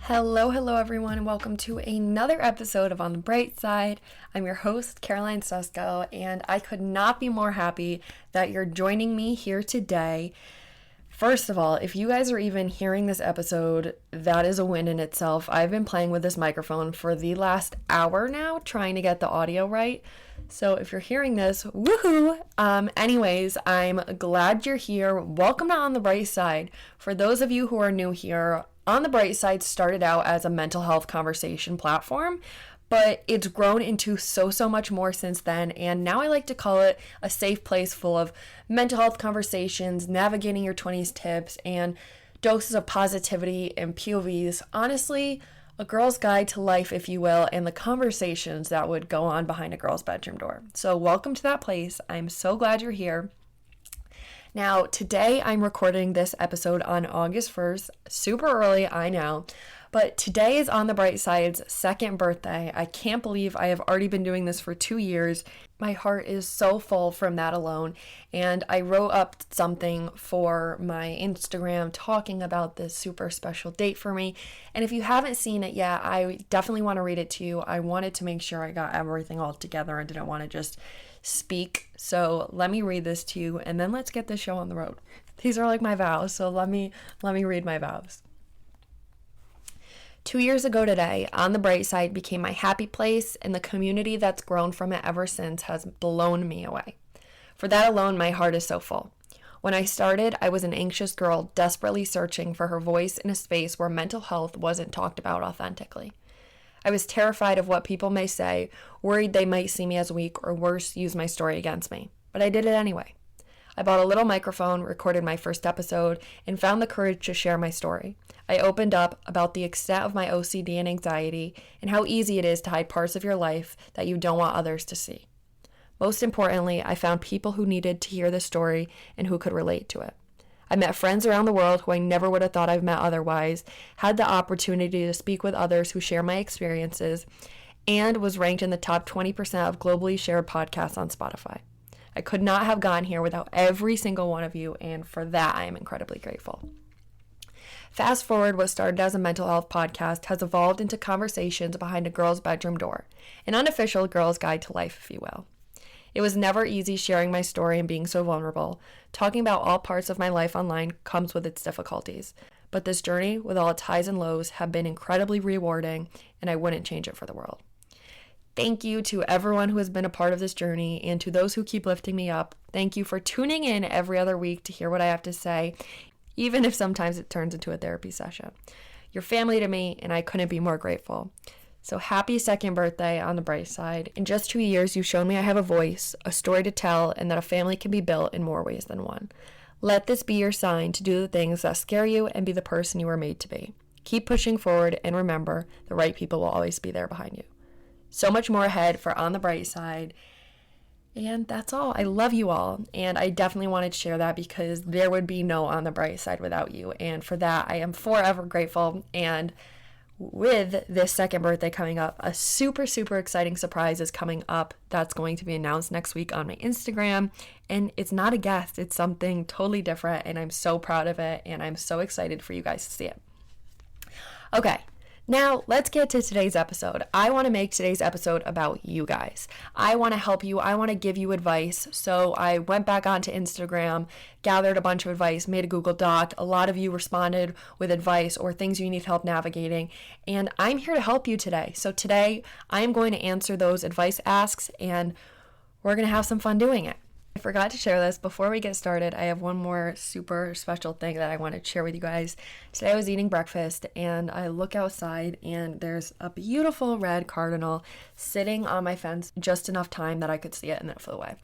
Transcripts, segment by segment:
Hello everyone, and welcome to another episode of On the Bright Side. I'm your host, Caroline Susko, and I could not be more happy that you're joining me here today. First of all, if you guys are even hearing this episode, that is a win in itself. I've been playing with this microphone for the last hour now, trying to get the audio right. So if you're hearing this, woohoo! Anyways, I'm glad you're here. Welcome to On the Bright Side. For those of you who are new here, On the Bright Side started out as a mental health conversation platform, but it's grown into so much more since then, and now I like to call it a safe place full of mental health conversations, navigating your 20s tips, and doses of positivity and POVs. Honestly, a girl's guide to life, if you will, and the conversations that would go on behind a girl's bedroom door. So welcome to that place. I'm so glad you're here. Now, today I'm recording this episode on August 1st, super early, I know, but today is On the Bright Side's second birthday. I can't believe I have already been doing this for 2 years. My heart is so full from that alone, and I wrote up something for my Instagram talking about this super special date for me, and if you haven't seen it yet, I definitely want to read it to you. I wanted to make sure I got everything all together and didn't want to just speak, so let me read this to you, and then let's get this show on the road. These are like my vows, so let me read my vows. 2 years ago today, On the Bright Side became my happy place, and the community that's grown from it ever since has blown me away. For that alone, my heart is so full. When I started, I was an anxious girl desperately searching for her voice in a space where mental health wasn't talked about authentically. I was terrified of what people may say, worried they might see me as weak, or worse, use my story against me. But I did it anyway. I bought a little microphone, recorded my first episode, and found the courage to share my story. I opened up about the extent of my OCD and anxiety, and how easy it is to hide parts of your life that you don't want others to see. Most importantly, I found people who needed to hear the story and who could relate to it. I met friends around the world who I never would have thought I've met otherwise, had the opportunity to speak with others who share my experiences, and was ranked in the top 20% of globally shared podcasts on Spotify. I could not have gone here without every single one of you, and for that I am incredibly grateful. Fast forward, what started as a mental health podcast has evolved into conversations behind a girl's bedroom door, an unofficial girl's guide to life, if you will. It was never easy sharing my story and being so vulnerable. Talking about all parts of my life online comes with its difficulties, but this journey, with all its highs and lows, have been incredibly rewarding, and I wouldn't change it for the world. Thank you to everyone who has been a part of this journey, and to those who keep lifting me up. Thank you for tuning in every other week to hear what I have to say, even if sometimes it turns into a therapy session. You're family to me, and I couldn't be more grateful. So happy second birthday On the Bright Side. In just 2 years, you've shown me I have a voice, a story to tell, and that a family can be built in more ways than one. Let this be your sign to do the things that scare you and be the person you were made to be. Keep pushing forward, and remember, the right people will always be there behind you. So much more ahead for On the Bright Side. And that's all. I love you all. And I definitely wanted to share that because there would be no On the Bright Side without you. And for that, I am forever grateful. And with this second birthday coming up, a super exciting surprise is coming up that's going to be announced next week on my Instagram. And it's not a guest. It's something totally different. And I'm so proud of it. And I'm so excited for you guys to see it. Okay. Now, let's get to today's episode. I want to make today's episode about you guys. I want to help you. I want to give you advice. So I went back onto Instagram, gathered a bunch of advice, made a Google Doc. A lot of you responded with advice or things you need help navigating. And I'm here to help you today. So today, I am going to answer those advice asks, and we're going to have some fun doing it. I forgot to share this. Before we get started, I have one more super special thing that I want to share with you guys. Today I was eating breakfast and I look outside and there's a beautiful red cardinal sitting on my fence just enough time that I could see it, and then it flew away.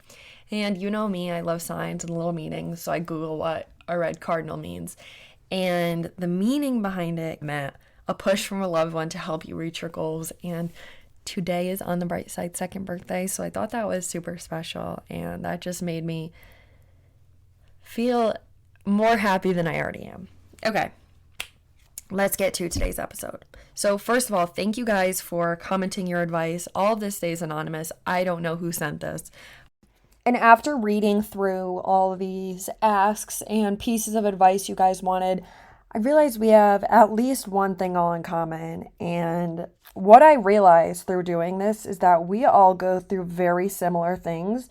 And you know me, I love signs and little meanings, so I Google what a red cardinal means. And the meaning behind it meant a push from a loved one to help you reach your goals. And today is On the Bright Side second birthday, so I thought that was super special, and that just made me feel more happy than I already am. Okay, let's get to today's episode. So first of all, thank you guys for commenting your advice. All of this stays anonymous. I don't know who sent this. And after reading through all of these asks and pieces of advice you guys wanted, I realize we have at least one thing all in common. And what I realized through doing this is that we all go through very similar things,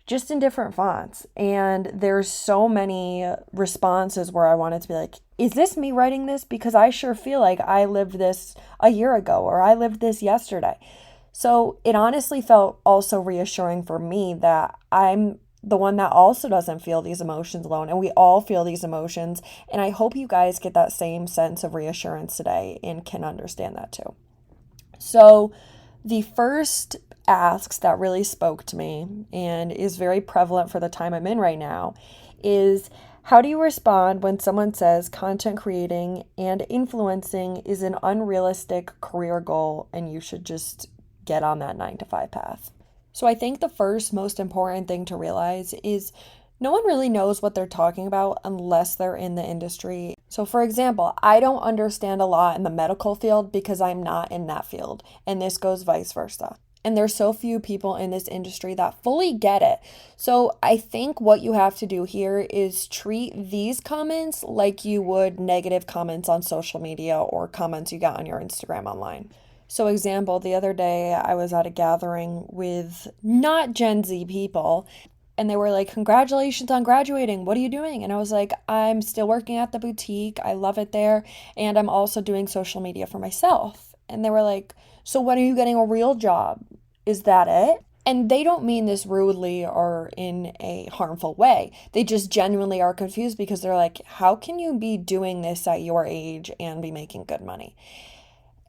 just in different fonts. And there's so many responses where I wanted to be like, is this me writing this? Because I sure feel like I lived this a year ago or I lived this yesterday. So it honestly felt also reassuring for me that I'm the one that also doesn't feel these emotions alone, and we all feel these emotions. And I hope you guys get that same sense of reassurance today and can understand that too. So, the first asks that really spoke to me and is very prevalent for the time I'm in right now is, how do you respond when someone says content creating and influencing is an unrealistic career goal and you should just get on that 9 to 5 path? So I think the first most important thing to realize is no one really knows what they're talking about unless they're in the industry. So, for example, I don't understand a lot in the medical field because I'm not in that field, and this goes vice versa. And there's so few people in this industry that fully get it. So, I think what you have to do here is treat these comments like you would negative comments on social media or comments you got on your Instagram online. So, example, the other day I was at a gathering with not Gen Z people, and they were like, congratulations on graduating. What are you doing? And I was like, I'm still working at the boutique. I love it there. And I'm also doing social media for myself. And they were like, so when are you getting a real job? Is that it? And they don't mean this rudely or in a harmful way. They just genuinely are confused because they're like, how can you be doing this at your age and be making good money?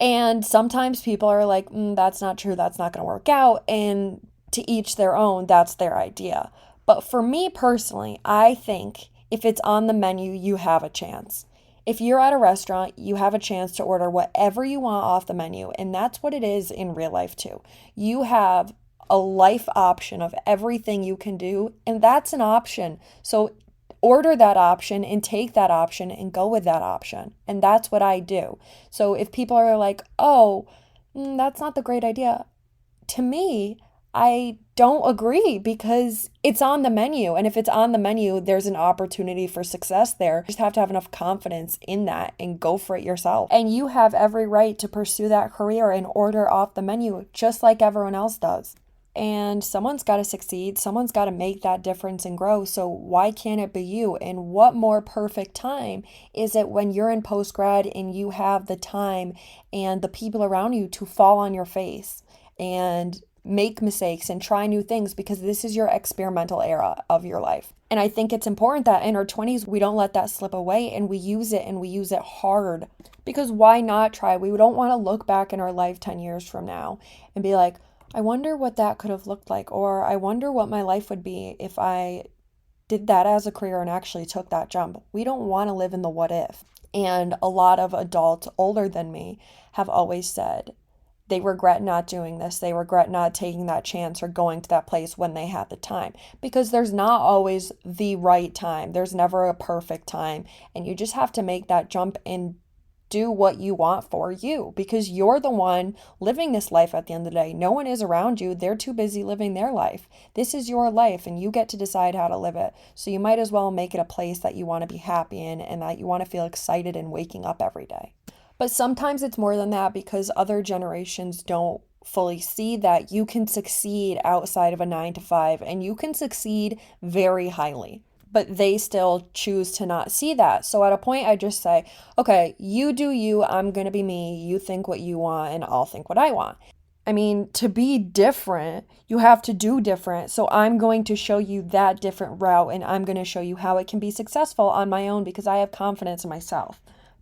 And sometimes people are like, that's not true. That's not going to work out. And to each their own, that's their idea. But for me personally, I think if it's on the menu, you have a chance. If you're at a restaurant, you have a chance to order whatever you want off the menu. And that's what it is in real life too. You have a life option of everything you can do, and that's an option. So order that option and take that option and go with that option. And that's what I do. So if people are like, oh, that's not the great idea, to me, I don't agree because it's on the menu. And if it's on the menu, there's an opportunity for success there. You just have to have enough confidence in that and go for it yourself. And you have every right to pursue that career and order off the menu just like everyone else does. And someone's got to succeed. Someone's got to make that difference and grow. So why can't it be you? And what more perfect time is it when you're in post-grad and you have the time and the people around you to fall on your face and make mistakes and try new things, because this is your experimental era of your life. And I think it's important that in our 20s, we don't let that slip away and we use it hard. Because why not try? We don't want to look back in our life 10 years from now and be like, I wonder what that could have looked like, or I wonder what my life would be if I did that as a career and actually took that jump. We don't want to live in the what if. And a lot of adults older than me have always said they regret not doing this. They regret not taking that chance or going to that place when they had the time, because there's not always the right time. There's never a perfect time. And you just have to make that jump and do what you want for you, because you're the one living this life at the end of the day. No one is around you. They're too busy living their life. This is your life and you get to decide how to live it. So you might as well make it a place that you want to be happy in and that you want to feel excited in waking up every day. But sometimes it's more than that, because other generations don't fully see that you can succeed outside of a 9 to 5 and you can succeed very highly. But they still choose to not see that. So at a point, I just say, okay, you do you, I'm going to be me, you think what you want, and I'll think what I want. I mean, to be different, you have to do different. So I'm going to show you that different route, and I'm going to show you how it can be successful on my own because I have confidence in myself.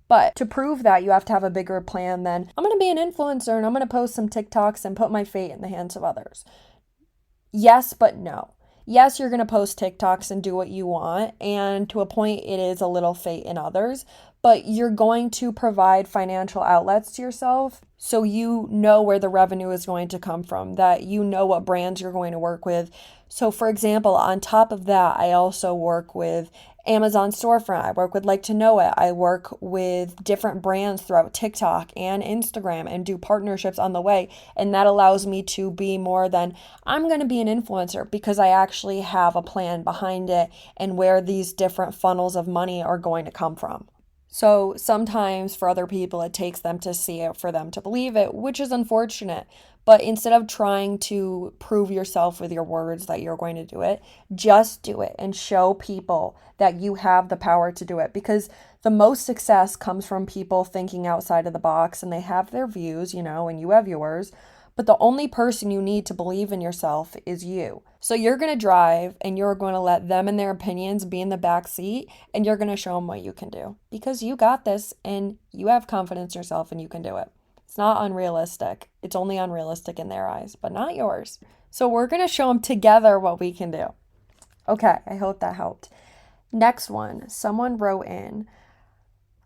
But to prove that, you have to have a bigger plan than, I'm going to be an influencer and I'm going to post some TikToks and put my fate in the hands of others. Yes, but no. Yes, you're going to post TikToks and do what you want, and to a point it is a little fate in others, but you're going to provide financial outlets to yourself so you know where the revenue is going to come from, that you know what brands you're going to work with. So for example, on top of that, I also work with Amazon storefront. I work with Like to Know It. I work with different brands throughout TikTok and Instagram and do partnerships on the way. And that allows me to be more than, I'm going to be an influencer, because I actually have a plan behind it and where these different funnels of money are going to come from. So sometimes for other people, it takes them to see it for them to believe it, which is unfortunate. But instead of trying to prove yourself with your words that you're going to do it, just do it and show people that you have the power to do it. Because the most success comes from people thinking outside of the box, and they have their views, and you have yours. But the only person you need to believe in yourself is you. So you're going to drive and you're going to let them and their opinions be in the back seat, and you're going to show them what you can do because you got this and you have confidence in yourself and you can do it. It's not unrealistic. It's only unrealistic in their eyes, but not yours. So we're going to show them together what we can do. Okay, I hope that helped. Next one, someone wrote in,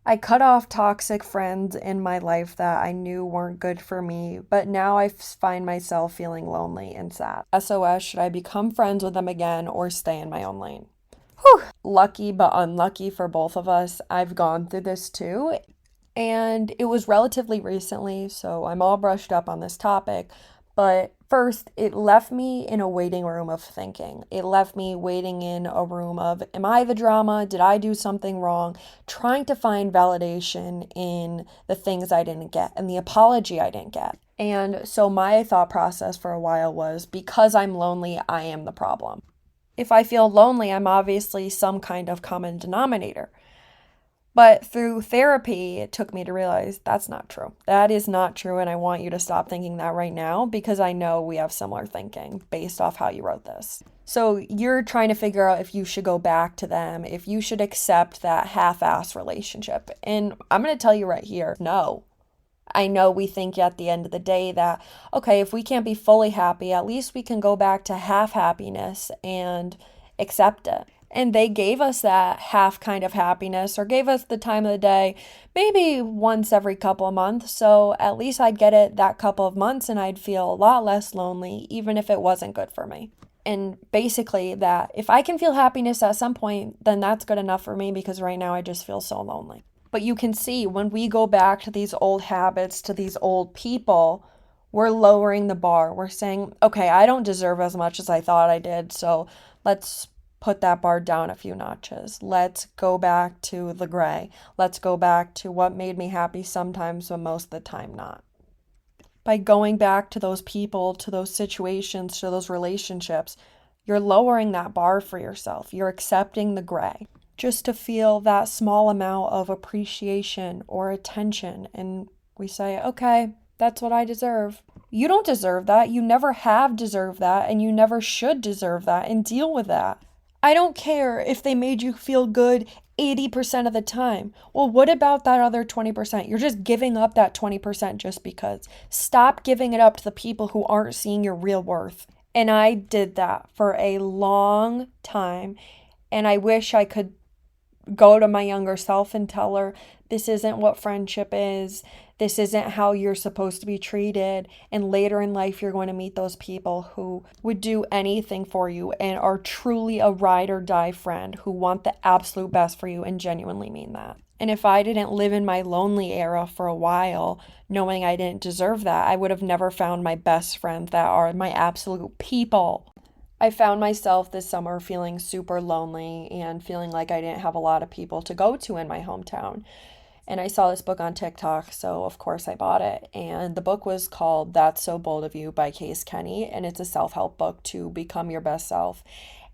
I cut off toxic friends in my life that I knew weren't good for me, but now I find myself feeling lonely and sad. SOS, should I become friends with them again or stay in my own lane? Whew. Lucky but unlucky for both of us. I've gone through this too, and it was relatively recently, so I'm all brushed up on this topic. But first, it left me in a waiting room of thinking. It left me waiting in a room of, am I the drama? Did I do something wrong? Trying to find validation in the things I didn't get and the apology I didn't get. And so my thought process for a while was, because I'm lonely, I am the problem. If I feel lonely, I'm obviously some kind of common denominator. But through therapy, it took me to realize that's not true. That is not true. And I want you to stop thinking that right now, because I know we have similar thinking based off how you wrote this. So you're trying to figure out if you should go back to them, if you should accept that half-ass relationship. And I'm going to tell you right here, no. I know we think at the end of the day that, okay, if we can't be fully happy, at least we can go back to half happiness and accept it. And they gave us that half kind of happiness, or gave us the time of the day, maybe once every couple of months. So at least I'd get it that couple of months and I'd feel a lot less lonely, even if it wasn't good for me. And basically, that if I can feel happiness at some point, then that's good enough for me, because right now I just feel so lonely. But you can see when we go back to these old habits, to these old people, we're lowering the bar. We're saying, okay, I don't deserve as much as I thought I did, so let's put that bar down a few notches. Let's go back to the gray. Let's go back to what made me happy sometimes, but most of the time not. By going back to those people, to those situations, to those relationships, you're lowering that bar for yourself. You're accepting the gray just to feel that small amount of appreciation or attention. And we say, okay, that's what I deserve. You don't deserve that. You never have deserved that, and you never should deserve that, and deal with that. I don't care if they made you feel good 80% of the time. Well, what about that other 20%? You're just giving up that 20% just because. Stop giving it up to the people who aren't seeing your real worth. And I did that for a long time. And I wish I could go to my younger self and tell her, this isn't what friendship is. This isn't how you're supposed to be treated. And later in life, you're going to meet those people who would do anything for you and are truly a ride or die friend, who want the absolute best for you and genuinely mean that. And if I didn't live in my lonely era for a while, knowing I didn't deserve that, I would have never found my best friends that are my absolute people. I found myself this summer feeling super lonely and feeling like I didn't have a lot of people to go to in my hometown. And I saw this book on TikTok, so of course I bought it. And the book was called That's So Bold of You by Case Kenny, and it's a self-help book to become your best self.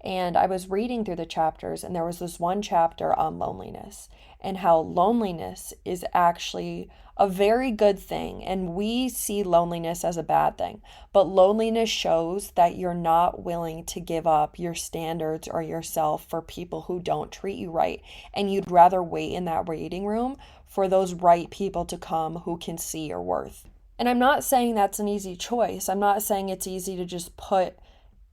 And I was reading through the chapters, and there was this one chapter on loneliness and how loneliness is actually a very good thing. And we see loneliness as a bad thing, but loneliness shows that you're not willing to give up your standards or yourself for people who don't treat you right. And you'd rather wait in that waiting room for those right people to come who can see your worth. And I'm not saying that's an easy choice. I'm not saying it's easy to just put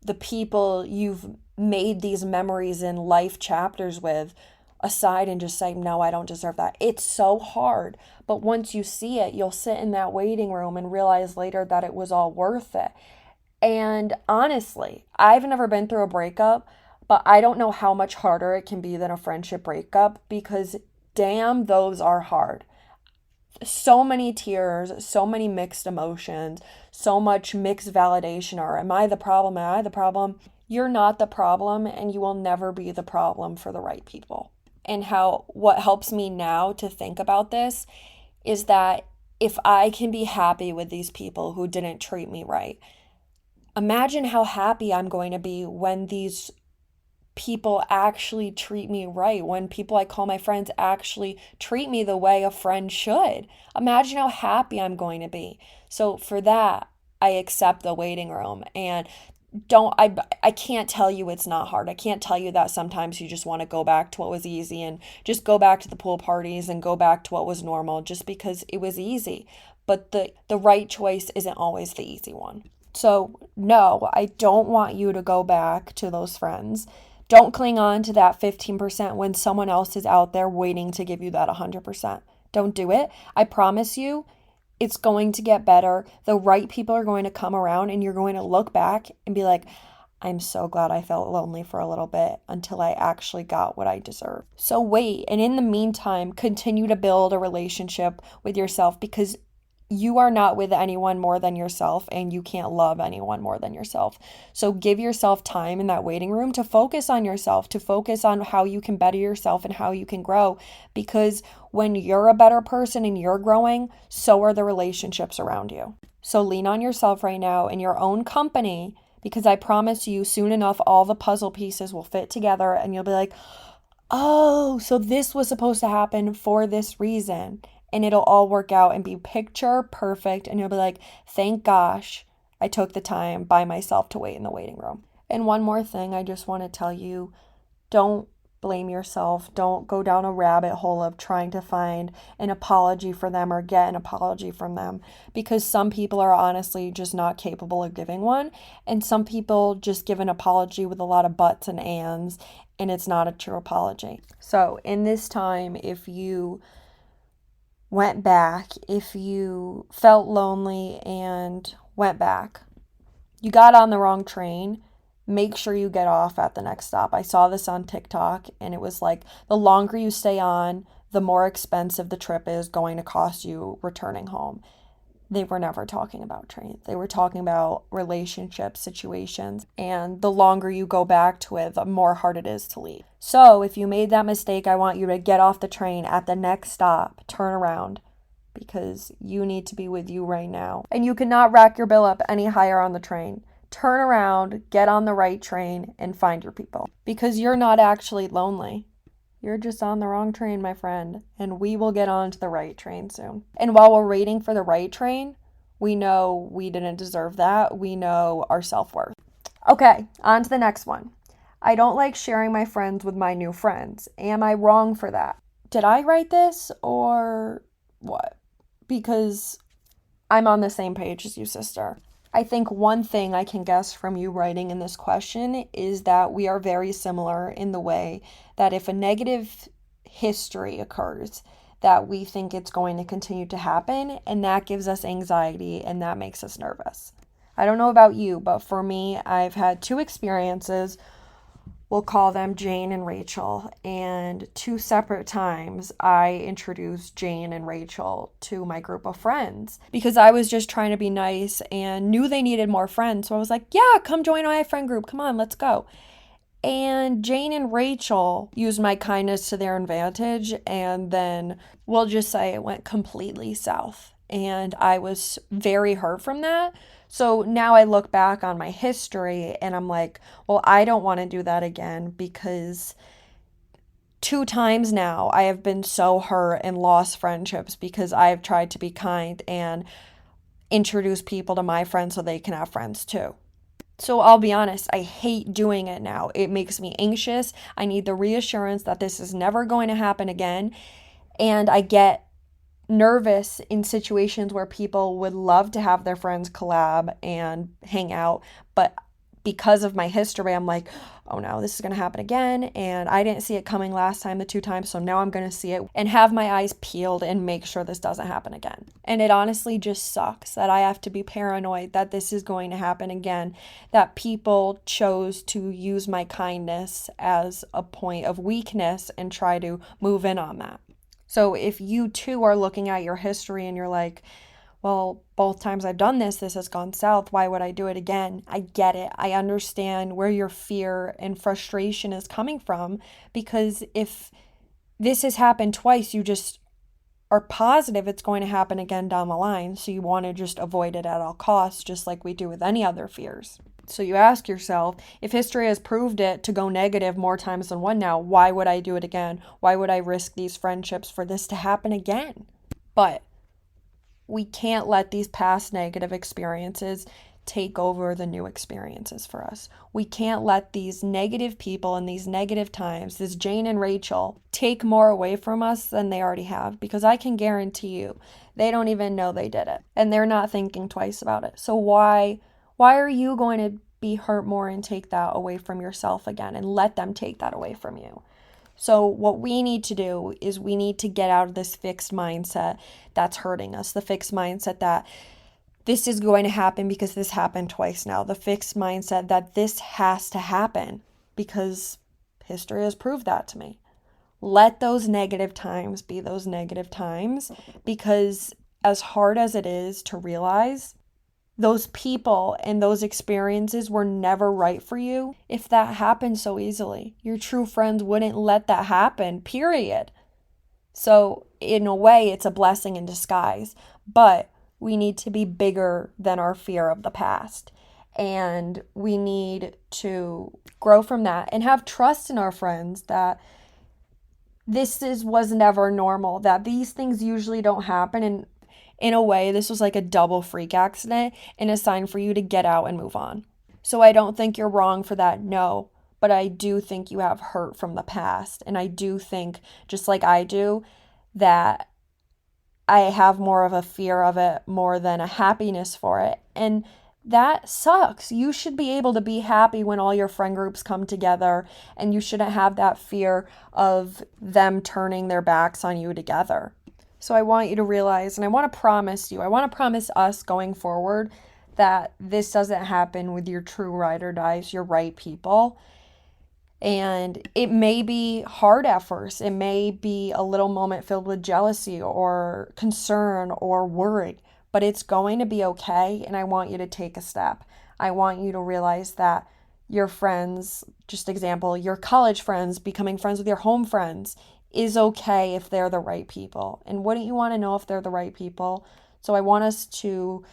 the people you've made these memories in life chapters with aside and just say, no, I don't deserve that. It's so hard. But once you see it, you'll sit in that waiting room and realize later that it was all worth it. And honestly, I've never been through a breakup, but I don't know how much harder it can be than a friendship breakup, because damn, those are hard. So many tears, so many mixed emotions, so much mixed validation. Or am I the problem? Am I the problem? You're not the problem, and you will never be the problem for the right people. and how what helps me now to think about this is that if I can be happy with these people who didn't treat me right, imagine how happy I'm going to be when these people actually treat me right, when people I call my friends actually treat me the way a friend should. Imagine how happy I'm going to be. So for that, I accept the waiting room and I can't tell you it's not hard. I can't tell you that sometimes you just want to go back to what was easy and just go back to the pool parties and go back to what was normal just because it was easy. But the right choice isn't always the easy one. So, no, I don't want you to go back to those friends. Don't cling on to that 15% when someone else is out there waiting to give you that 100%. Don't do it. I promise you, it's going to get better. The right people are going to come around and you're going to look back and be like, I'm so glad I felt lonely for a little bit until I actually got what I deserve. So wait, and in the meantime, continue to build a relationship with yourself because you are not with anyone more than yourself and you can't love anyone more than yourself. So give yourself time in that waiting room to focus on yourself, to focus on how you can better yourself and how you can grow. Because when you're a better person and you're growing, so are the relationships around you. So lean on yourself right now in your own company because I promise you soon enough all the puzzle pieces will fit together and you'll be like, oh, so this was supposed to happen for this reason. And it'll all work out and be picture perfect. And you'll be like, thank gosh, I took the time by myself to wait in the waiting room. And one more thing, I just want to tell you, don't blame yourself. Don't go down a rabbit hole of trying to find an apology for them or get an apology from them. Because some people are honestly just not capable of giving one. And some people just give an apology with a lot of buts and ands. And it's not a true apology. So in this time, if you went back, if you felt lonely and went back, you got on the wrong train, make sure you get off at the next stop. I saw this on TikTok and it was like the longer you stay on, the more expensive the trip is going to cost you returning home. They were never talking about trains. They were talking about relationship situations. And the longer you go back to it, the more hard it is to leave. So if you made that mistake, I want you to get off the train at the next stop, turn around, because you need to be with you right now. And you cannot rack your bill up any higher on the train. Turn around, get on the right train, and find your people. Because you're not actually lonely. You're just on the wrong train, my friend, and we will get on to the right train soon. And while we're waiting for the right train, we know we didn't deserve that. We know our self-worth. Okay, on to the next one. I don't like sharing my friends with my new friends. Am I wrong for that? Did I write this or what? Because I'm on the same page as you, sister. I think one thing I can guess from you writing in this question is that we are very similar in the way that if a negative history occurs, that we think it's going to continue to happen, and that gives us anxiety and that makes us nervous. I don't know about you, but for me, I've had two experiences. We'll call them Jane and Rachel. And two separate times I introduced Jane and Rachel to my group of friends because I was just trying to be nice and knew they needed more friends. So I was like, yeah, come join my friend group. Come on, let's go. And Jane and Rachel used my kindness to their advantage. And then we'll just say it went completely south. And I was very hurt from that. So now I look back on my history and I'm like, well, I don't want to do that again because two times now I have been so hurt and lost friendships because I've tried to be kind and introduce people to my friends so they can have friends too. So I'll be honest, I hate doing it now. It makes me anxious. I need the reassurance that this is never going to happen again. And I get nervous in situations where people would love to have their friends collab and hang out, but because of my history, I'm like, oh no, this is going to happen again, and I didn't see it coming last time, the two times, so now I'm going to see it and have my eyes peeled and make sure this doesn't happen again. And it honestly just sucks that I have to be paranoid that this is going to happen again, that people chose to use my kindness as a point of weakness and try to move in on that. So if you too are looking at your history and you're like, well, both times I've done this, this has gone south. Why would I do it again? I get it. I understand where your fear and frustration is coming from because if this has happened twice. You just are positive it's going to happen again down the line. So you want to just avoid it at all costs, just like we do with any other fears. So you ask yourself, if history has proved it to go negative more times than one now, why would I do it again? Why would I risk these friendships for this to happen again? But we can't let these past negative experiences take over the new experiences for us. We can't let these negative people and these negative times, this Jane and Rachel, take more away from us than they already have, because I can guarantee you they don't even know they did it and they're not thinking twice about it. So why are you going to be hurt more and take that away from yourself again and let them take that away from you? So, what we need to do is we need to get out of this fixed mindset that's hurting us, the fixed mindset that this is going to happen because this happened twice now, the fixed mindset that this has to happen because history has proved that to me. Let those negative times be those negative times, because as hard as it is to realize, those people and those experiences were never right for you. If that happened so easily, your true friends wouldn't let that happen, period. So, in a way, it's a blessing in disguise. But we need to be bigger than our fear of the past. And we need to grow from that and have trust in our friends that was never normal, that these things usually don't happen. And in a way, this was like a double freak accident and a sign for you to get out and move on. So I don't think you're wrong for that, no. But I do think you have hurt from the past. And I do think, just like I do, that I have more of a fear of it more than a happiness for it. And that sucks. You should be able to be happy when all your friend groups come together, and you shouldn't have that fear of them turning their backs on you together. So I want you to realize, and I want to promise you, I want to promise us going forward that this doesn't happen with your true ride or dies, your right people. And it may be hard at first. It may be a little moment filled with jealousy or concern or worry, but it's going to be okay. And I want you to take a step. I want you to realize that your friends, just example, your college friends becoming friends with your home friends is okay if they're the right people. And wouldn't you want to know if they're the right people? So I want us to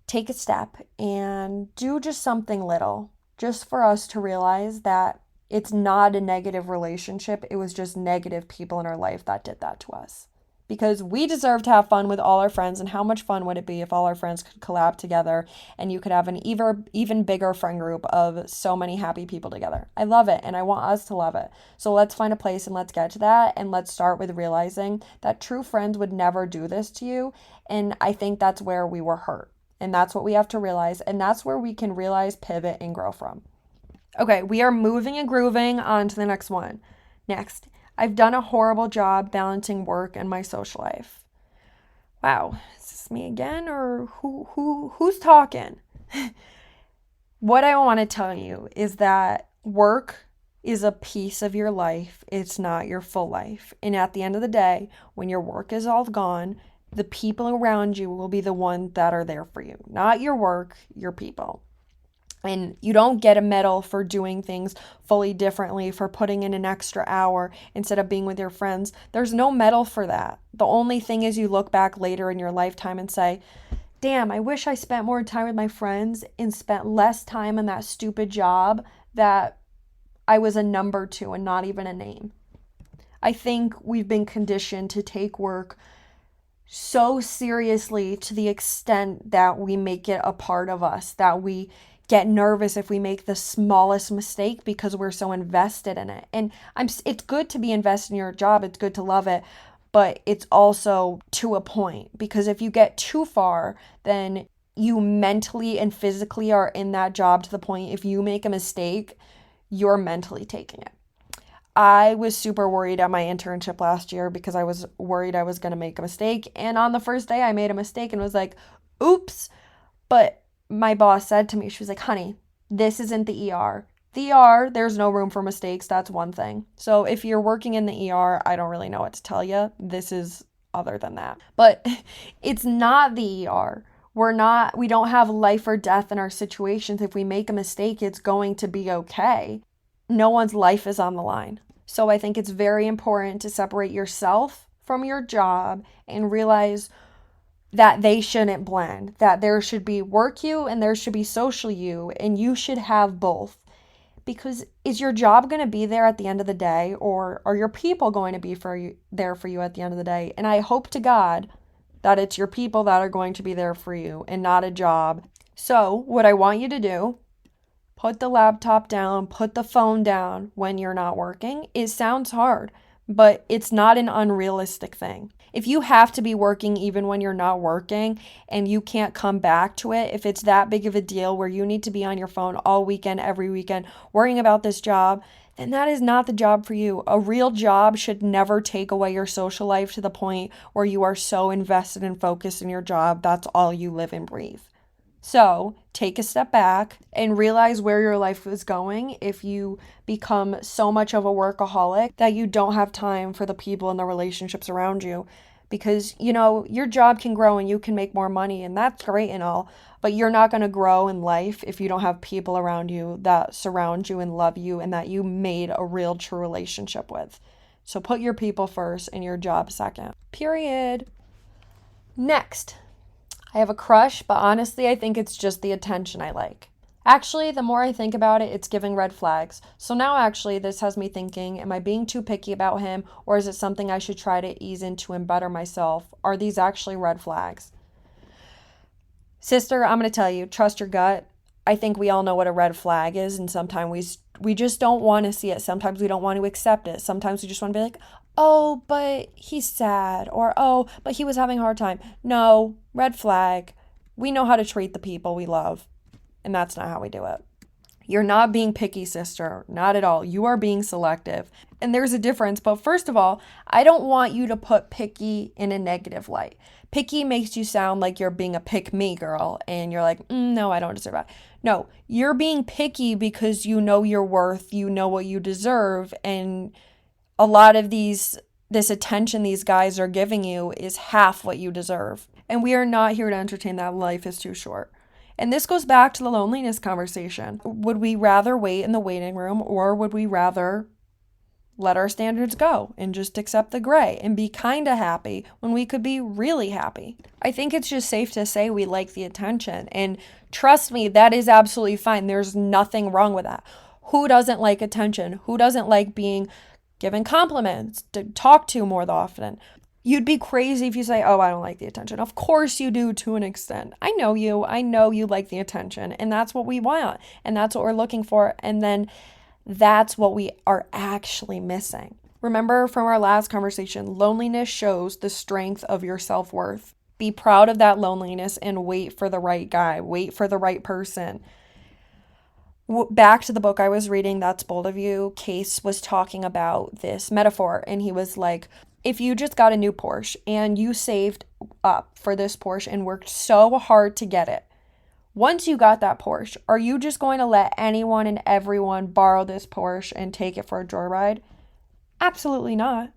take a step and do just something little, just for us to realize that it's not a negative relationship. It was just negative people in our life that did that to us. Because we deserve to have fun with all our friends, and how much fun would it be if all our friends could collab together and you could have an even bigger friend group of so many happy people together. I love it, and I want us to love it. So let's find a place and let's get to that, and let's start with realizing that true friends would never do this to you. And I think that's where we were hurt. And that's what we have to realize, and that's where we can realize, pivot, and grow from. Okay, we are moving and grooving on to the next one. Next, I've done a horrible job balancing work and my social life. Wow, is this me again, or who's talking? What I want to tell you is that work is a piece of your life. It's not your full life. And at the end of the day, when your work is all gone, the people around you will be the ones that are there for you. Not your work, your people. And you don't get a medal for doing things fully differently, for putting in an extra hour instead of being with your friends. There's no medal for that. The only thing is you look back later in your lifetime and say, damn, I wish I spent more time with my friends and spent less time on that stupid job that I was a number to and not even a name. I think we've been conditioned to take work so seriously to the extent that we make it a part of us, that we get nervous if we make the smallest mistake because we're so invested in it. And it's good to be invested in your job, it's good to love it, but it's also to a point, because if you get too far, then you mentally and physically are in that job to the point if you make a mistake, you're mentally taking it. I was super worried at my internship last year because I was worried I was going to make a mistake. And on the first day, I made a mistake and was like, oops. But my boss said to me, she was like, honey, this isn't the ER. The ER, there's no room for mistakes. That's one thing. So if you're working in the ER, I don't really know what to tell you. This is other than that. But it's not the ER. We don't have life or death in our situations. If we make a mistake, it's going to be okay. No one's life is on the line. So I think it's very important to separate yourself from your job and realize that they shouldn't blend, that there should be work you and there should be social you, and you should have both. Because is your job going to be there at the end of the day, or are your people going to be there for you at the end of the day? And I hope to God that it's your people that are going to be there for you and not a job. So what I want you to do, put the laptop down, put the phone down when you're not working. It sounds hard, but it's not an unrealistic thing. If you have to be working even when you're not working and you can't come back to it, if it's that big of a deal where you need to be on your phone all weekend, every weekend, worrying about this job, then that is not the job for you. A real job should never take away your social life to the point where you are so invested and focused in your job, that's all you live and breathe. So take a step back and realize where your life is going if you become so much of a workaholic that you don't have time for the people and the relationships around you. Because, your job can grow and you can make more money, and that's great and all, but you're not going to grow in life if you don't have people around you that surround you and love you and that you made a real, true relationship with. So put your people first and your job second. Period. Next. I have a crush, but honestly, I think it's just the attention I like. Actually, the more I think about it, it's giving red flags. So now actually, this has me thinking, am I being too picky about him, or is it something I should try to ease into and better myself? Are these actually red flags? Sister, I'm going to tell you, trust your gut. I think we all know what a red flag is, and sometimes we just don't want to see it. Sometimes we don't want to accept it. Sometimes we just want to be like, oh, but he's sad, or oh, but he was having a hard time. No, red flag. We know how to treat the people we love, and that's not how we do it. You're not being picky, sister. Not at all. You are being selective. And there's a difference. But first of all, I don't want you to put picky in a negative light. Picky makes you sound like you're being a pick-me girl, and you're like, no, I don't deserve that. No, you're being picky because you know your worth, you know what you deserve, and a lot of this attention these guys are giving you is half what you deserve. And we are not here to entertain that. Life is too short. And this goes back to the loneliness conversation. Would we rather wait in the waiting room, or would we rather let our standards go and just accept the gray and be kind of happy when we could be really happy? I think it's just safe to say we like the attention. And trust me, that is absolutely fine. There's nothing wrong with that. Who doesn't like attention? Who doesn't like being given compliments, to talk to more often? You'd be crazy if you say, oh, I don't like the attention. Of course you do, to an extent. I know you like the attention, and that's what we want, and that's what we're looking for, and then that's what we are actually missing. Remember from our last conversation, loneliness shows the strength of your self-worth. Be proud of that loneliness and wait for the right guy, wait for the right person. Back to the book I was reading, That's Bold of You, Case was talking about this metaphor, and he was like, if you just got a new Porsche and you saved up for this Porsche and worked so hard to get it, once you got that Porsche, are you just going to let anyone and everyone borrow this Porsche and take it for a joyride? Absolutely not.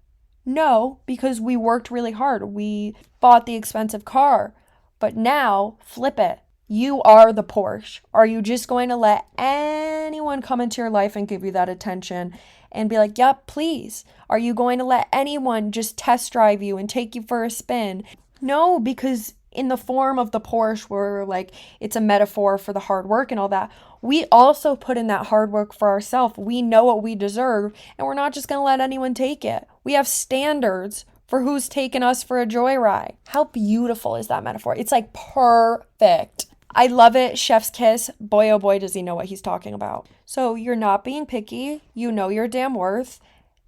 No, because we worked really hard. We bought the expensive car. But now, flip it. You are the Porsche. Are you just going to let anyone come into your life and give you that attention and be like, yep, please? Are you going to let anyone just test drive you and take you for a spin? No, because in the form of the Porsche, where like it's a metaphor for the hard work and all that, we also put in that hard work for ourselves. We know what we deserve, and we're not just going to let anyone take it. We have standards for who's taking us for a joyride. How beautiful is that metaphor? It's like perfect. I love it. Chef's kiss. Boy, oh boy, does he know what he's talking about. So you're not being picky. You know your damn worth.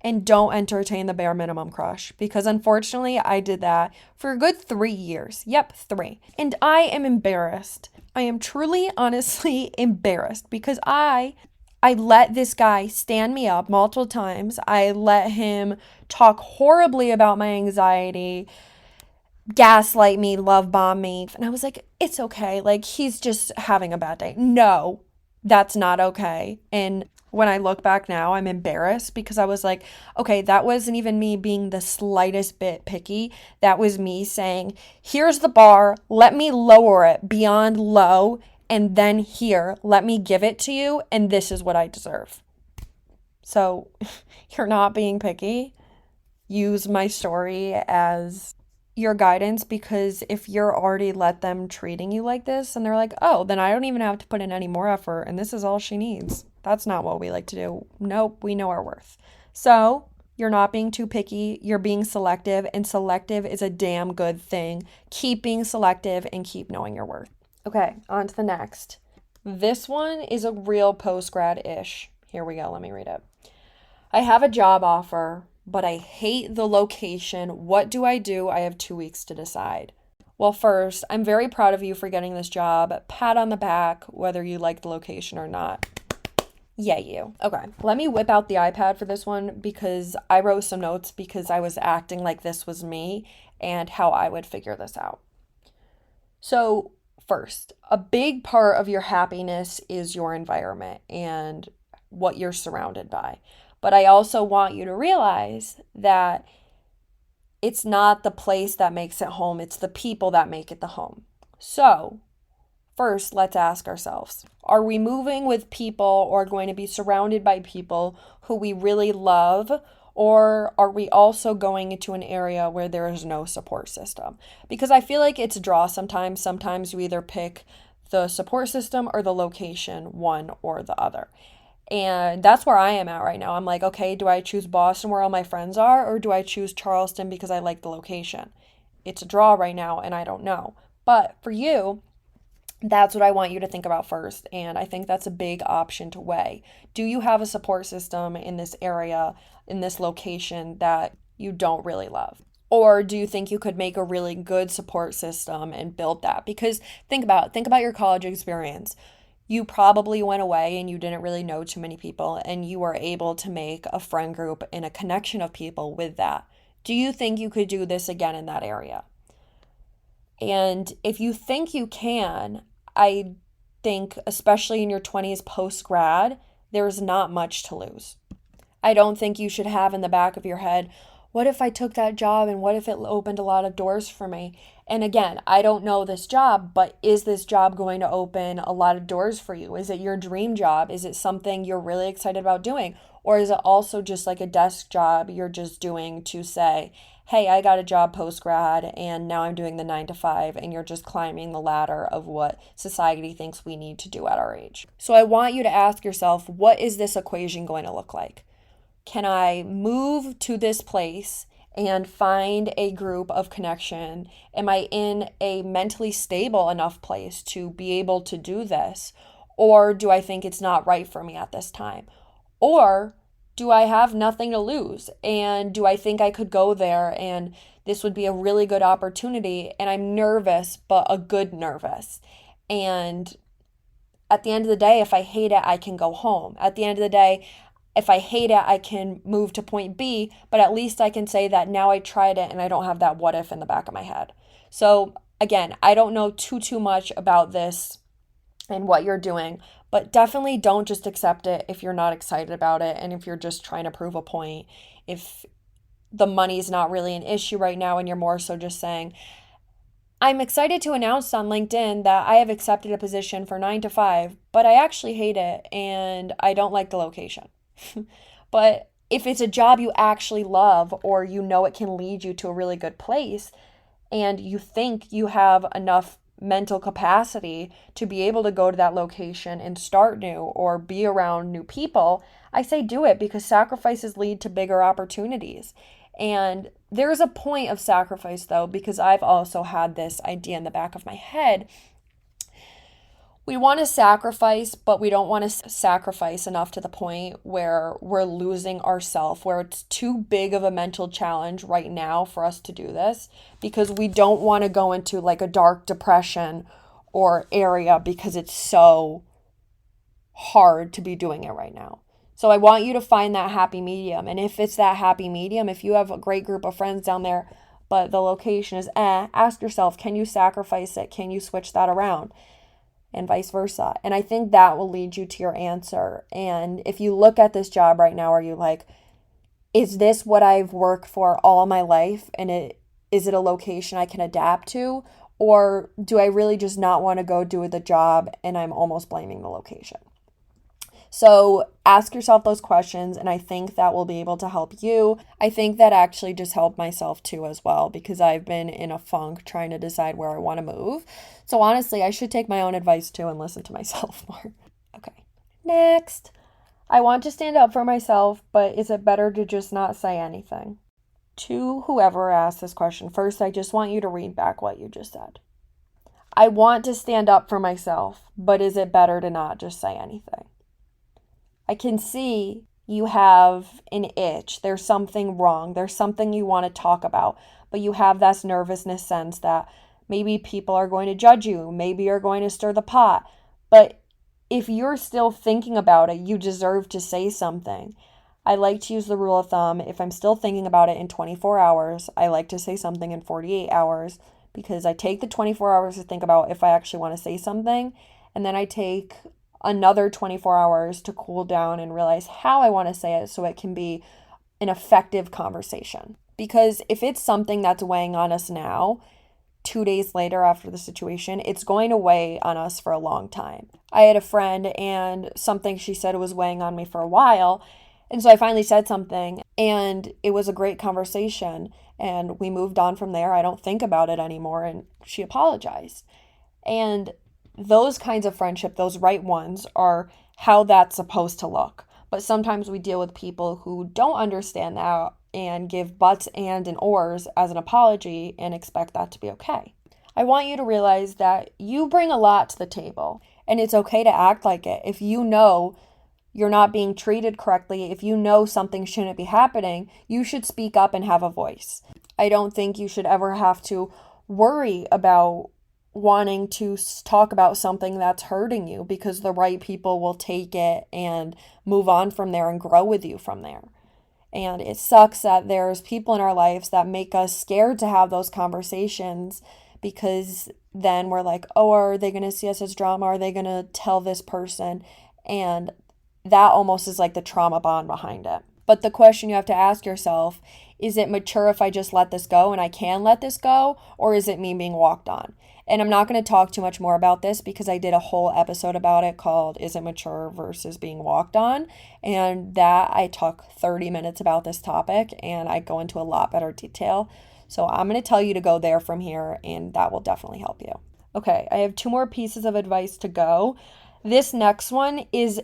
And don't entertain the bare minimum crush. Because unfortunately, I did that for a good 3 years. Yep, 3. And I am embarrassed. I am truly, honestly embarrassed. Because I let this guy stand me up multiple times. I let him talk horribly about my anxiety, gaslight me, love bomb me. And I was like, it's okay. Like, he's just having a bad day. No, that's not okay. And when I look back now, I'm embarrassed because I was like, okay, that wasn't even me being the slightest bit picky. That was me saying, here's the bar. Let me lower it beyond low. And then here, let me give it to you. And this is what I deserve. So you're not being picky. Use my story as your guidance, because if you're already let them treating you like this and they're like, oh, then I don't even have to put in any more effort and this is all she needs. That's not what we like to do. Nope, we know our worth. So you're not being too picky, you're being selective, and selective is a damn good thing. Keep being selective and keep knowing your worth. Okay, on to the next. This one is a real post grad ish. Here we go, let me read it. I have a job offer, but I hate the location. What do? I have 2 weeks to decide. Well, first, I'm very proud of you for getting this job. Pat on the back, whether you like the location or not. Yeah, you. Okay, let me whip out the iPad for this one because I wrote some notes because I was acting like this was me and how I would figure this out. So, first, a big part of your happiness is your environment and what you're surrounded by. But I also want you to realize that it's not the place that makes it home, it's the people that make it the home. So, first, let's ask ourselves, are we moving with people or going to be surrounded by people who we really love? Or are we also going into an area where there is no support system? Because I feel like it's a draw sometimes. Sometimes you either pick the support system or the location, one or the other. And that's where I am at right now. I'm like, okay, do I choose Boston where all my friends are, or do I choose Charleston because I like the location? It's a draw right now, and I don't know. But for you, that's what I want you to think about first. And I think that's a big option to weigh. Do you have a support system in this area, in this location that you don't really love? Or do you think you could make a really good support system and build that? Because think about your college experience. You probably went away and you didn't really know too many people, and you were able to make a friend group and a connection of people with that. Do you think you could do this again in that area? And if you think you can, I think, especially in your 20s post grad, there's not much to lose. I don't think you should have in the back of your head, what if I took that job and what if it opened a lot of doors for me? And again, I don't know this job, but is this job going to open a lot of doors for you? Is it your dream job? Is it something you're really excited about doing? Or is it also just like a desk job you're just doing to say, hey, I got a job post grad and now I'm doing the 9 to 5, and you're just climbing the ladder of what society thinks we need to do at our age? So I want you to ask yourself, what is this equation going to look like? Can I move to this place and find a group of connection? Am I in a mentally stable enough place to be able to do this? Or do I think it's not right for me at this time? Or do I have nothing to lose? And do I think I could go there and this would be a really good opportunity? And I'm nervous, but a good nervous. And at the end of the day, if I hate it, I can go home. At the end of the day, if I hate it, I can move to point B, but at least I can say that now I tried it and I don't have that what if in the back of my head. So again, I don't know too much about this and what you're doing, but definitely don't just accept it if you're not excited about it and if you're just trying to prove a point. If the money's not really an issue right now and you're more so just saying, I'm excited to announce on LinkedIn that I have accepted a position for 9 to 5, but I actually hate it and I don't like the location. But if it's a job you actually love, or you know it can lead you to a really good place, and you think you have enough mental capacity to be able to go to that location and start new or be around new people, I say do it, because sacrifices lead to bigger opportunities. And there's a point of sacrifice though, because I've also had this idea in the back of my head. We want to sacrifice, but we don't want to sacrifice enough to the point where we're losing ourselves, where it's too big of a mental challenge right now for us to do this, because we don't want to go into like a dark depression or area because it's so hard to be doing it right now. So I want you to find that happy medium. And if it's that happy medium, if you have a great group of friends down there, but the location is ask yourself, can you sacrifice it? Can you switch that around? And vice versa. And I think that will lead you to your answer. And if you look at this job right now, are you like, is this what I've worked for all my life? And is it a location I can adapt to? Or do I really just not want to go do the job and I'm almost blaming the location? So ask yourself those questions, and I think that will be able to help you. I think that actually just helped myself too as well, because I've been in a funk trying to decide where I want to move. So honestly, I should take my own advice too and listen to myself more. Okay. Next. I want to stand up for myself, but is it better to just not say anything? To whoever asked this question, first, I just want you to read back what you just said. I want to stand up for myself, but is it better to not just say anything? I can see you have an itch. There's something wrong. There's something you want to talk about, but you have this nervousness sense that maybe people are going to judge you. Maybe you're going to stir the pot. But if you're still thinking about it, you deserve to say something. I like to use the rule of thumb. If I'm still thinking about it in 24 hours, I like to say something in 48 hours, because I take the 24 hours to think about if I actually want to say something, and then I take another 24 hours to cool down and realize how I want to say it so it can be an effective conversation. Because if it's something that's weighing on us now, 2 days later after the situation, it's going to weigh on us for a long time. I had a friend, and something she said was weighing on me for a while. And so I finally said something, and it was a great conversation, and we moved on from there. I don't think about it anymore, and she apologized. And those kinds of friendship, those right ones, are how that's supposed to look. But sometimes we deal with people who don't understand that and give buts and ors as an apology and expect that to be okay. I want you to realize that you bring a lot to the table, and it's okay to act like it. If you know you're not being treated correctly, if you know something shouldn't be happening, you should speak up and have a voice. I don't think you should ever have to worry about wanting to talk about something that's hurting you, because the right people will take it and move on from there and grow with you from there. And it sucks that there's people in our lives that make us scared to have those conversations, because then we're like, oh, are they going to see us as drama? Are they going to tell this person? And that almost is like the trauma bond behind it. But the question you have to ask yourself, is it mature if I just let this go and I can let this go? Or is it me being walked on? And I'm not going to talk too much more about this, because I did a whole episode about it called Is It Mature versus Being Walked On? And that I took 30 minutes about this topic, and I go into a lot better detail. So I'm going to tell you to go there from here, and that will definitely help you. Okay, I have 2 more pieces of advice to go. This next one is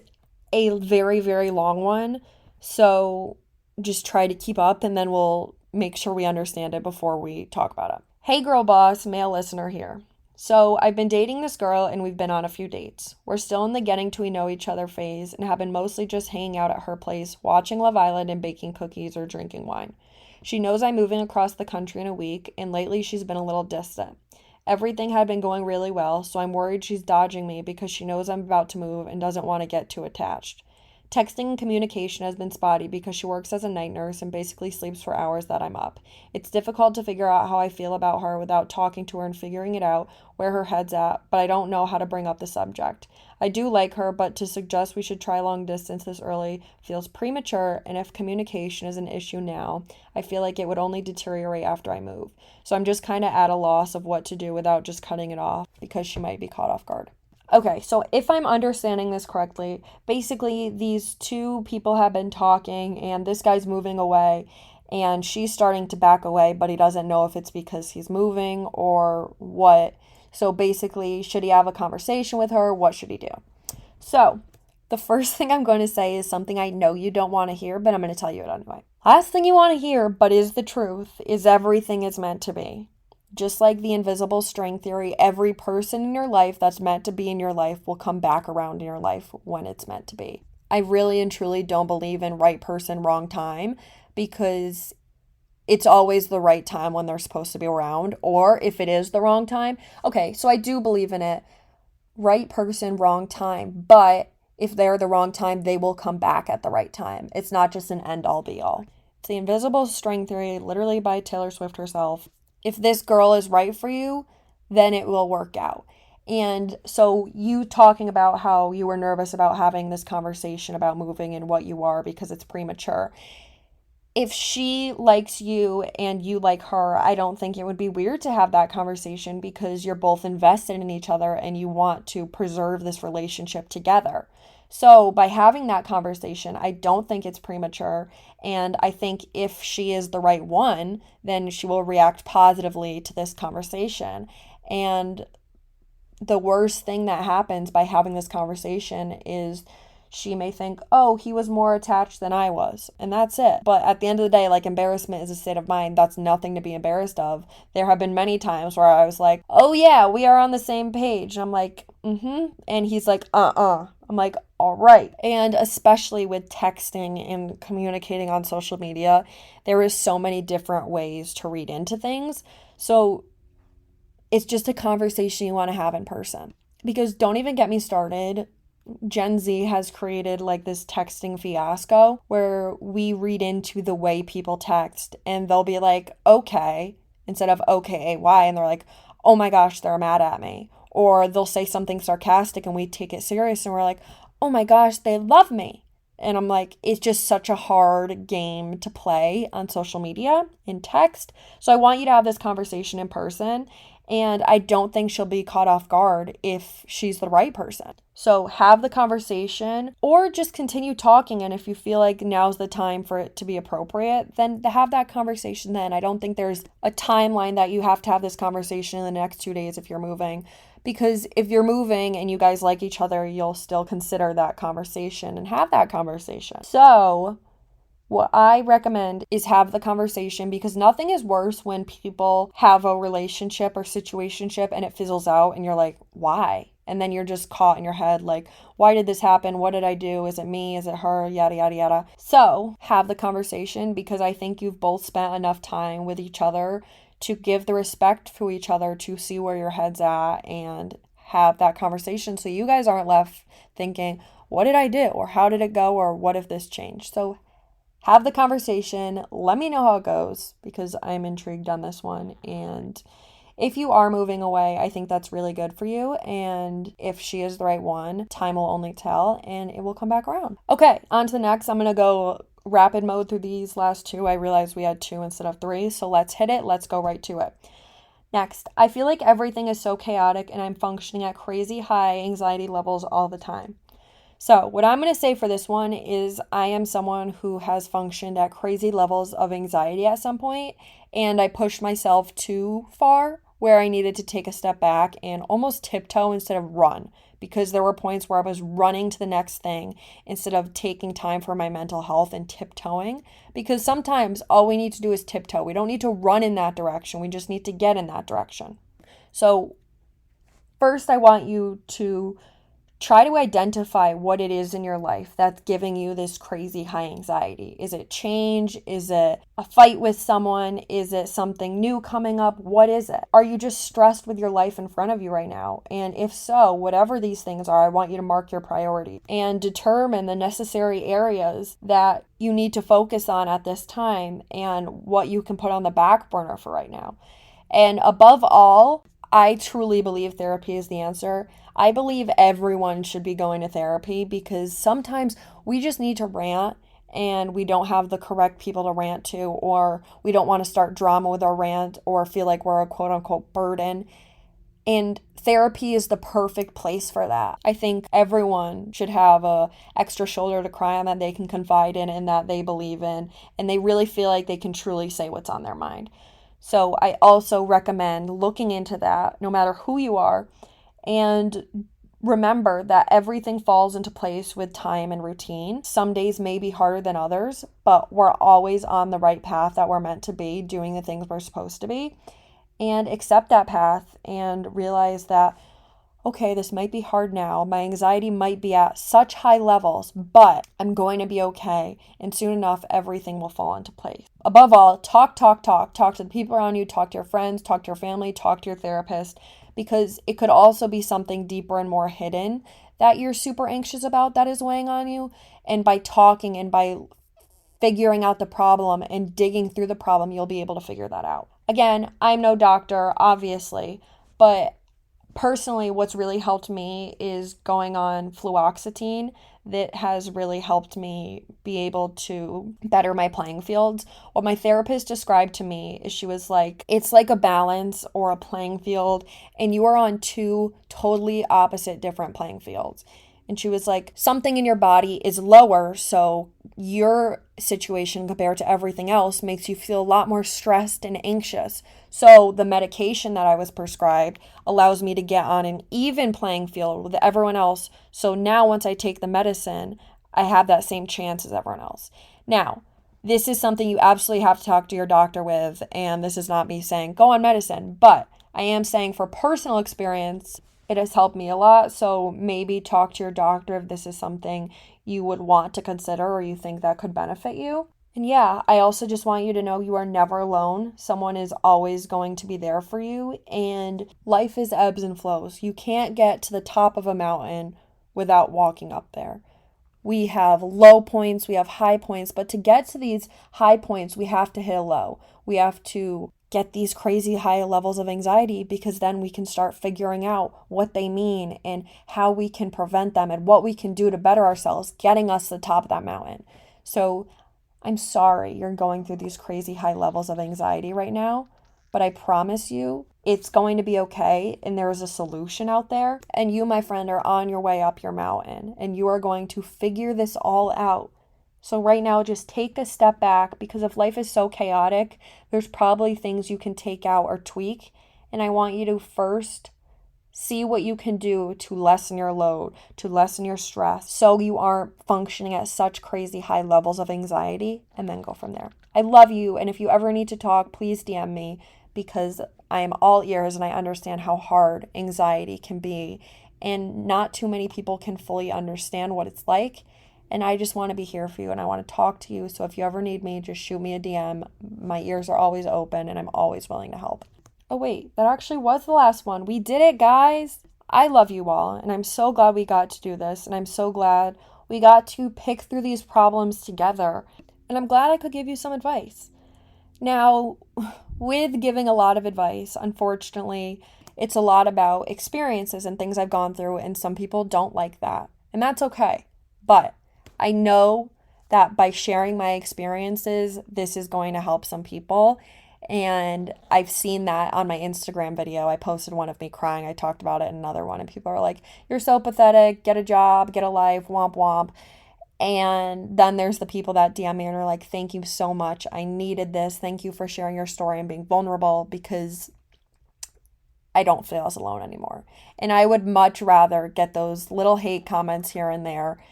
a very, very long one. So just try to keep up, and then we'll make sure we understand it before we talk about it. Hey girl boss, male listener here. So I've been dating this girl, and we've been on a few dates. We're still in the getting to know each other phase, and have been mostly just hanging out at her place, watching Love Island and baking cookies or drinking wine. She knows I'm moving across the country in a week, and lately she's been a little distant. Everything had been going really well, so I'm worried she's dodging me because she knows I'm about to move and doesn't want to get too attached. Texting and communication has been spotty because she works as a night nurse and basically sleeps for hours that I'm up. It's difficult to figure out how I feel about her without talking to her and figuring it out where her head's at, but I don't know how to bring up the subject. I do like her, but to suggest we should try long distance this early feels premature, and if communication is an issue now, I feel like it would only deteriorate after I move. So I'm just kind of at a loss of what to do without just cutting it off, because she might be caught off guard. Okay, so if I'm understanding this correctly, basically these 2 people have been talking, and this guy's moving away, and she's starting to back away, but he doesn't know if it's because he's moving or what. So basically, should he have a conversation with her? What should he do? So the first thing I'm going to say is something I know you don't want to hear, but I'm going to tell you it anyway. Last thing you want to hear, but is the truth, is everything is meant to be. Just like the invisible string theory, every person in your life that's meant to be in your life will come back around in your life when it's meant to be. I really and truly don't believe in right person, wrong time, because it's always the right time when they're supposed to be around. Or if it is the wrong time, okay, so I do believe in it. Right person, wrong time. But if they're the wrong time, they will come back at the right time. It's not just an end all be all. It's the invisible string theory, literally by Taylor Swift herself. If this girl is right for you, then it will work out. And so you talking about how you were nervous about having this conversation about moving and what you are because it's premature. If she likes you and you like her, I don't think it would be weird to have that conversation, because you're both invested in each other and you want to preserve this relationship together. So, by having that conversation, I don't think it's premature. And I think if she is the right one, then she will react positively to this conversation. And the worst thing that happens by having this conversation is she may think, oh, he was more attached than I was. And that's it. But at the end of the day, like, embarrassment is a state of mind. That's nothing to be embarrassed of. There have been many times where I was like, oh, yeah, we are on the same page. And I'm like, And he's like, I'm like, all right. And especially with texting and communicating on social media, there is so many different ways to read into things. So it's just a conversation you want to have in person. Because don't even get me started. Gen Z has created like this texting fiasco where we read into the way people text and they'll be like, okay, instead of okay, why? And they're like, oh my gosh, they're mad at me. Or they'll say something sarcastic and we take it serious and we're like, oh my gosh, they love me. And I'm like, it's just such a hard game to play on social media in text. So I want you to have this conversation in person. And I don't think she'll be caught off guard if she's the right person. So have the conversation or just continue talking. And if you feel like now's the time for it to be appropriate, then have that conversation then. I don't think there's a timeline that you have to have this conversation in the next 2 days if you're moving. Because if you're moving and you guys like each other, you'll still consider that conversation and have that conversation. So what I recommend is have the conversation because nothing is worse when people have a relationship or situationship and it fizzles out and you're like, why? And then you're just caught in your head like, why did this happen? What did I do? Is it me? Is it her? Yada, yada, yada. So have the conversation because I think you've both spent enough time with each other to give the respect to each other to see where your head's at and have that conversation so you guys aren't left thinking, what did I do? Or how did it go? Or what if this changed? So have the conversation. Let me know how it goes because I'm intrigued on this one. And if you are moving away, I think that's really good for you. And if she is the right one, time will only tell and it will come back around. Okay, on to the next. I'm going to go rapid mode through these last two. I realized we had 2 instead of 3. So let's hit it. Let's go right to it. Next, I feel like everything is so chaotic and I'm functioning at crazy high anxiety levels all the time. So, what I'm going to say for this one is I am someone who has functioned at crazy levels of anxiety at some point, and I pushed myself too far where I needed to take a step back and almost tiptoe instead of run because there were points where I was running to the next thing instead of taking time for my mental health and tiptoeing because sometimes all we need to do is tiptoe. We don't need to run in that direction. We just need to get in that direction. So, first I want you to try to identify what it is in your life that's giving you this crazy high anxiety. Is it change? Is it a fight with someone? Is it something new coming up? What is it? Are you just stressed with your life in front of you right now? And if so, whatever these things are, I want you to mark your priority and determine the necessary areas that you need to focus on at this time and what you can put on the back burner for right now. And above all, I truly believe therapy is the answer. I believe everyone should be going to therapy because sometimes we just need to rant and we don't have the correct people to rant to, or we don't want to start drama with our rant or feel like we're a quote unquote burden. And therapy is the perfect place for that. I think everyone should have a extra shoulder to cry on that they can confide in and that they believe in, and they really feel like they can truly say what's on their mind. So I also recommend looking into that no matter who you are. And remember that everything falls into place with time and routine. Some days may be harder than others, but we're always on the right path that we're meant to be, doing the things we're supposed to be. And accept that path and realize that, okay, this might be hard now. My anxiety might be at such high levels, but I'm going to be okay. And soon enough, everything will fall into place. Above all, talk. Talk to the people around you, talk to your friends, talk to your family, talk to your therapist, because it could also be something deeper and more hidden that you're super anxious about that is weighing on you. And by talking and by figuring out the problem and digging through the problem, you'll be able to figure that out. Again, I'm no doctor, obviously, but personally, what's really helped me is going on fluoxetine. That has really helped me be able to better my playing fields. What my therapist described to me is she was like, it's like a balance or a playing field, and you are on 2 totally opposite different playing fields. And she was like, something in your body is lower, so your situation compared to everything else makes you feel a lot more stressed and anxious. So the medication that I was prescribed allows me to get on an even playing field with everyone else. So now once I take the medicine, I have that same chance as everyone else. Now, this is something you absolutely have to talk to your doctor with, and this is not me saying go on medicine, but I am saying for personal experience, it has helped me a lot. So maybe talk to your doctor if this is something you would want to consider or you think that could benefit you. And yeah, I also just want you to know you are never alone. Someone is always going to be there for you, and life is ebbs and flows. You can't get to the top of a mountain without walking up there. We have low points, we have high points, but to get to these high points, we have to hit a low. We have to get these crazy high levels of anxiety, because then we can start figuring out what they mean and how we can prevent them and what we can do to better ourselves, getting us to the top of that mountain. So I'm sorry you're going through these crazy high levels of anxiety right now, but I promise you it's going to be okay, and there is a solution out there. And you, my friend, are on your way up your mountain, and you are going to figure this all out. So right now, just take a step back, because if life is so chaotic, there's probably things you can take out or tweak. And I want you to first see what you can do to lessen your load, to lessen your stress, so you aren't functioning at such crazy high levels of anxiety, and then go from there. I love you, and if you ever need to talk, please DM me, because I am all ears and I understand how hard anxiety can be, and not too many people can fully understand what it's like. And I just want to be here for you, and I want to talk to you. So if you ever need me, just shoot me a DM. My ears are always open, and I'm always willing to help. Oh, wait, that actually was the last one. We did it, guys. I love you all, and I'm so glad we got to do this, and I'm so glad we got to pick through these problems together, and I'm glad I could give you some advice. Now, with giving a lot of advice, unfortunately, it's a lot about experiences and things I've gone through, and some people don't like that, and that's okay. But I know that by sharing my experiences, this is going to help some people. And I've seen that on my Instagram video. I posted one of me crying. I talked about it in another one, and people are like, "You're so pathetic. Get a job, get a life, womp womp." And then there's the people that DM me and are like, "Thank you so much. I needed this. Thank you for sharing your story and being vulnerable, because I don't feel as alone anymore." And I would much rather get those little hate comments here and there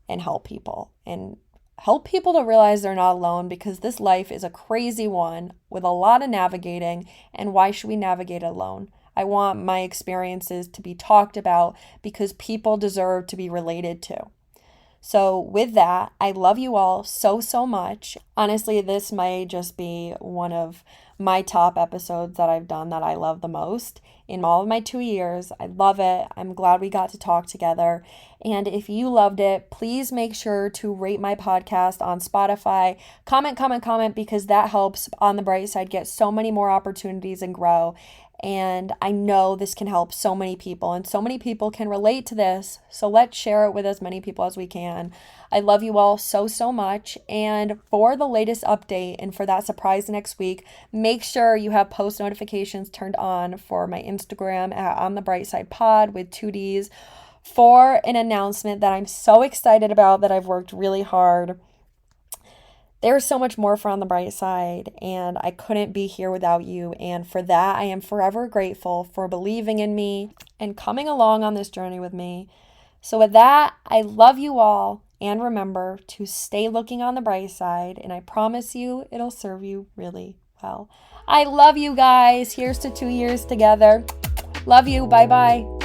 and help people to realize they're not alone, because this life is a crazy one with a lot of navigating. And why should we navigate alone? I want my experiences to be talked about, because people deserve to be related to. So with that, I love you all so, so much. Honestly, this may just be one of my top episodes that I've done that I love the most in all of my 2 years. I love it. I'm glad we got to talk together. And if you loved it, please make sure to rate my podcast on Spotify. Comment, because that helps On the Bright Side get so many more opportunities and grow. And I know this can help so many people, and so many people can relate to this. So let's share it with as many people as we can. I love you all so, so much. And for the latest update and for that surprise next week, make sure you have post notifications turned on for my Instagram at On the Bright Side Pod with 2Ds, for an announcement that I'm so excited about, that I've worked really hard. There's so much more for On the Bright Side, and I couldn't be here without you. And for that, I am forever grateful for believing in me and coming along on this journey with me. So with that, I love you all, and remember to stay looking on the bright side, and I promise you it'll serve you really well. I love you guys. Here's to 2 years together. Love you. Bye-bye.